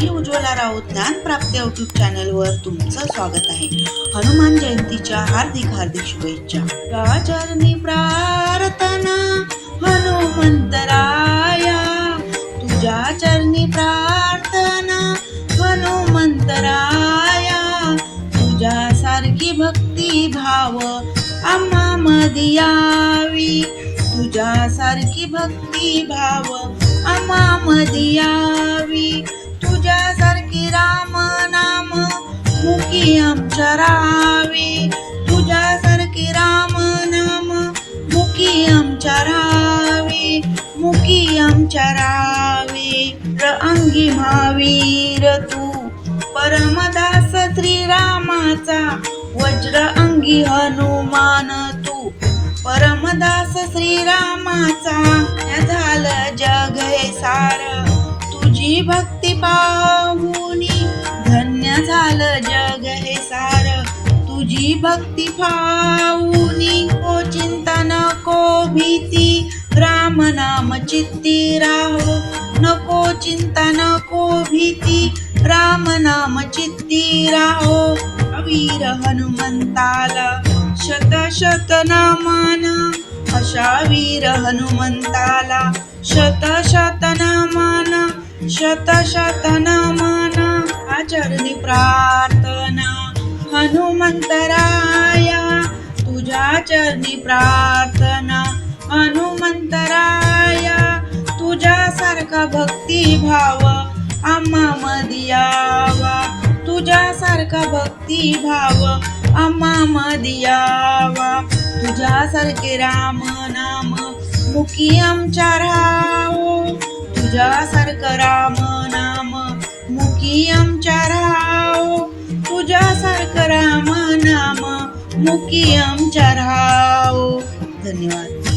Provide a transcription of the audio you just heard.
मी Ujjwala Raut ज्ञानप्राप्ती YouTube चॅनलवर तुमचं स्वागत आहे. हनुमान जयंतीच्या हार्दिक शुभेच्छा. राजरणी प्रार्थना हनुमंतराया, तुझ्या चरणी प्रार्थना हनुमंतराया. तुझ्यासारखी भक्ती भाव आम्हामध्ये यावी, तुझ्यासारखी भक्ती भाव आम्हामध्ये यावी. तुझ्यासारखी राम नाम मुखी आमच्या राहावे, तुझ्यासारखी राम नाम मुखी आमच्या राहावे, मुखी आमच्या राहावे. अंगी महावीर तू परमदास श्रीरामाचा, वज्र अंगी हनुमान तू परमदास श्रीरामाचा. झालं जग हे सार तुझी भक्ती पाहुनी, धन्य झालं जग हे सार तुझी भक्ती पाहुनी. को चिंता नको भीती राम नाम चित्ती राहो, नको चिंता नको भीती राम नाम चित्ती राहो. वीर हनुमंताला शत शत नमन, अशा वीर हनुमंताला शत शत नमन, शत शत नमन. आचरणी प्रार्थना हनुमंतराया, तुझ्या चरणी प्रार्थना हनुमंतराया. तुझ्यासारखा भक्ती भाव आम्हामध्ये यावा, तुझ्यासारखा भक्ती भाव आम्हामध्ये यावा. तुझ्यासारखे राम नाम मुखी आमच्या राहो, तुझ्यासारखं राम नाम मुखी आमच्या राहो, तुझ्यासारखं राम नाम मुखी आमच्या राहो. धन्यवाद.